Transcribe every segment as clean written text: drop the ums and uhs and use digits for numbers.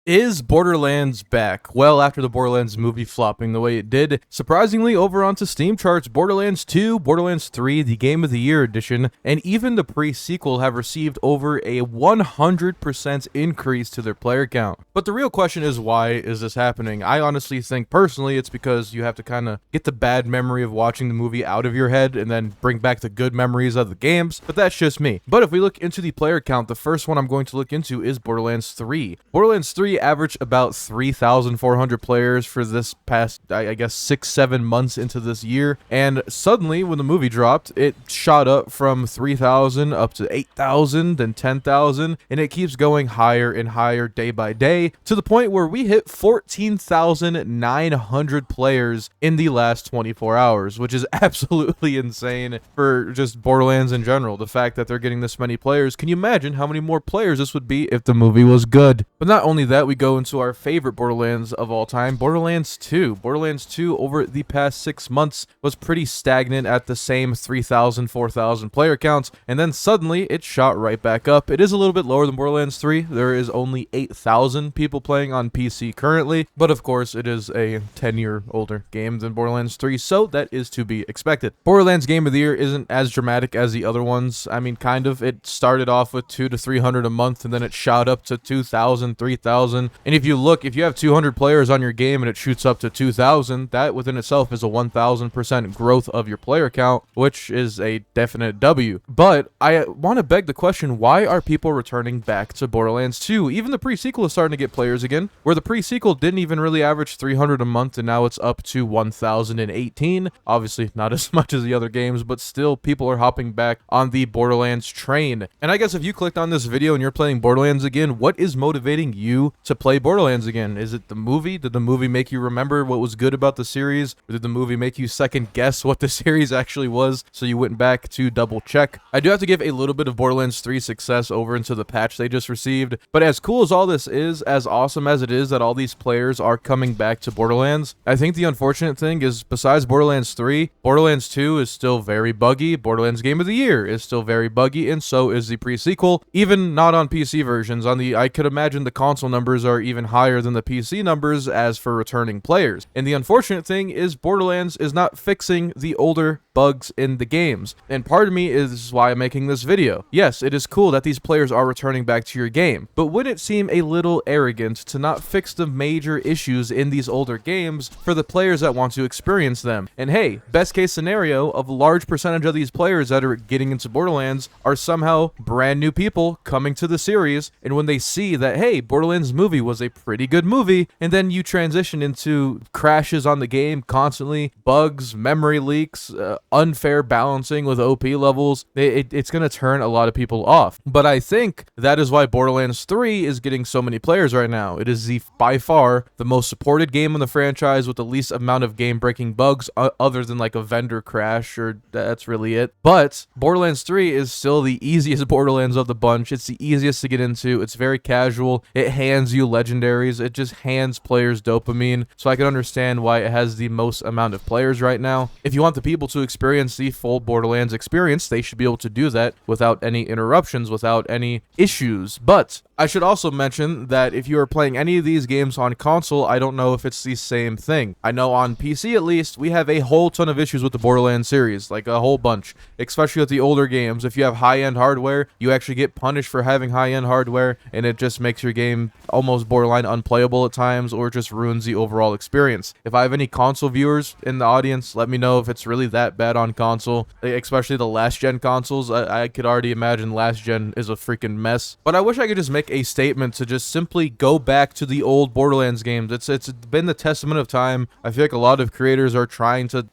Is Borderlands back? Well, after the Borderlands movie flopping the way it did, surprisingly over onto Steam charts, Borderlands 2, Borderlands 3, the Game of the Year edition, and even the pre-sequel have received over a 100% increase to their player count. But the real question is, why is this happening? I honestly think personally it's because you have to kind of get the bad memory of watching the movie out of your head and then bring back the good memories of the games, but that's just me. But if we look into the player count, the first one I'm going to look into is Borderlands 3. Borderlands 3 averaged about 3,400 players for this past, I guess, 6-7 months into this year, and suddenly when the movie dropped, it shot up from 3,000 up to 8,000, then 10,000, and it keeps going higher and higher day by day, to the point where we hit 14,900 players in the last 24 hours, which is absolutely insane for just Borderlands in general. The fact that they're getting this many players, can you imagine how many more players this would be if the movie was good? But not only that, we go into our favorite Borderlands of all time, Borderlands 2. Borderlands 2 over the past 6 months was pretty stagnant at the same 3,000, 4,000 player counts, and then suddenly it shot right back up. It is a little bit lower than Borderlands 3. There is only 8,000 people playing on PC currently, but of course it is a 10-year older game than Borderlands 3, so that is to be expected. Borderlands Game of the Year isn't as dramatic as the other ones. I mean, kind of. It started off with 200 to 300 a month, and then it shot up to 2,000, 3,000. And if you have 200 players on your game and it shoots up to 2,000, that within itself is a 1,000% growth of your player count, which is a definite W. But I want to beg the question, why are people returning back to Borderlands 2? Even the pre-sequel is starting to get players again, where the pre-sequel didn't even really average 300 a month, and now it's up to 1,018. Obviously, not as much as the other games, but still, people are hopping back on the Borderlands train. And I guess if you clicked on this video and you're playing Borderlands again, what is motivating you to play Borderlands again? Is it the movie? Did the movie make you remember what was good about the series? Or did the movie make you second guess what the series actually was, so you went back to double check? I do have to give a little bit of Borderlands 3 success over into the patch they just received, but as cool as all this is, as awesome as it is that all these players are coming back to Borderlands, I think the unfortunate thing is, besides Borderlands 3, Borderlands 2 is still very buggy, Borderlands Game of the Year is still very buggy, and so is the pre-sequel, even not on PC versions. I could imagine the console numbers are even higher than the PC numbers as for returning players. And the unfortunate thing is Borderlands is not fixing the older bugs in the games. And part of me is why I'm making this video. Yes, it is cool that these players are returning back to your game, but wouldn't it seem a little arrogant to not fix the major issues in these older games for the players that want to experience them? And hey, best case scenario, of a large percentage of these players that are getting into Borderlands are somehow brand new people coming to the series, and when they see that, hey, Borderlands Movie was a pretty good movie, and then you transition into crashes on the game constantly, bugs, memory leaks, unfair balancing with OP levels, it's going to turn a lot of people off. But I think that is why Borderlands 3 is getting so many players right now. It is by far the most supported game in the franchise with the least amount of game-breaking bugs, other than like a vendor crash, or that's really it. But Borderlands 3 is still the easiest Borderlands of the bunch. It's the easiest to get into. It's very casual. It hands you legendaries. It just hands players dopamine. So I can understand why it has the most amount of players right now. If you want the people to experience the full Borderlands experience, they should be able to do that without any interruptions, without any issues. But I should also mention that if you are playing any of these games on console, I don't know if it's the same thing. I know on PC at least, we have a whole ton of issues with the Borderlands series, like a whole bunch, especially with the older games. If you have high-end hardware, you actually get punished for having high-end hardware, and it just makes your game almost borderline unplayable at times, or just ruins the overall experience. If I have any console viewers in the audience, let me know if it's really that bad on console, especially the last-gen consoles. I could already imagine last-gen is a freaking mess. But I wish I could just make a statement to just simply go back to the old Borderlands games. It's been the testament of time. I feel like a lot of creators are trying to,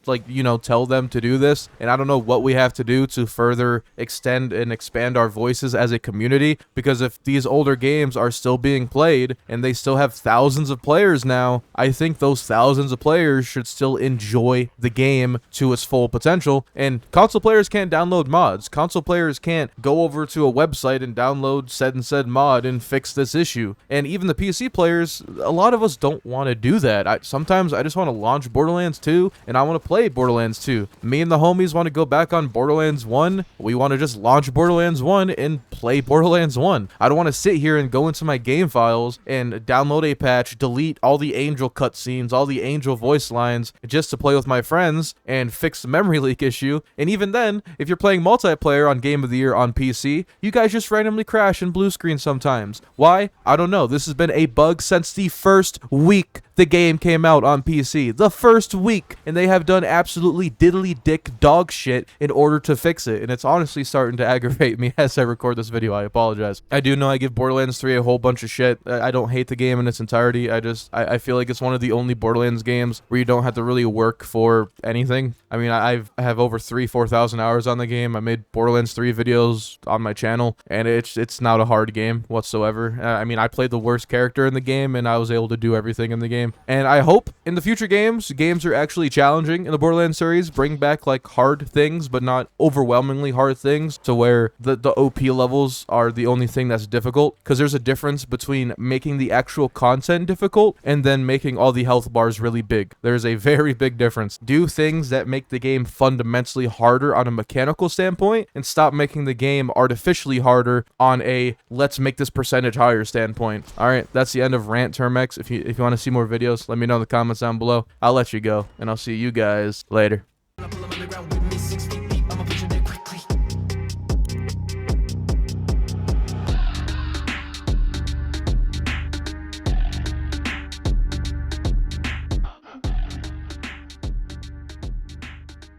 tell them to do this, and I don't know what we have to do to further extend and expand our voices as a community, because if these older games are still being played and they still have thousands of players now, I think those thousands of players should still enjoy the game to its full potential. And console players can't download mods. Console players can't go over to a website and download said and said mod out and fix this issue. And even the PC players, a lot of us don't want to do that. Sometimes I just want to launch Borderlands 2 and I want to play Borderlands 2. Me and the homies want to go back on Borderlands 1. We want to just launch Borderlands 1 and play Borderlands 1. I don't want to sit here and go into my game files and download a patch, delete all the Angel cutscenes, all the Angel voice lines, just to play with my friends and fix the memory leak issue. And even then, if you're playing multiplayer on Game of the Year on PC, you guys just randomly crash and blue screen sometimes. Why? I don't know. This has been a bug since the first week the game came out on PC. The first week. And they have done absolutely diddly dick dog shit in order to fix it. And it's honestly starting to aggravate me as I record this video. I apologize. I do know I give Borderlands 3 a whole bunch of shit. I don't hate the game in its entirety. I feel like it's one of the only Borderlands games where you don't have to really work for anything. I mean, I have over 4,000 hours on the game. I made Borderlands 3 videos on my channel, and it's not a hard game whatsoever. I mean, I played the worst character in the game, and I was able to do everything in the game. And I hope in the future games are actually challenging in the Borderlands series, bring back like hard things, but not overwhelmingly hard things, to where the OP levels are the only thing that's difficult. Because there's a difference between making the actual content difficult and then making all the health bars really big. There's a very big difference. Do things that make the game fundamentally harder on a mechanical standpoint, and stop making the game artificially harder on a let's make this percentage higher standpoint. All right, that's the end of Rant Termex. If you want to see more videos, let me know in the comments down below. I'll let you go, and I'll see you guys later.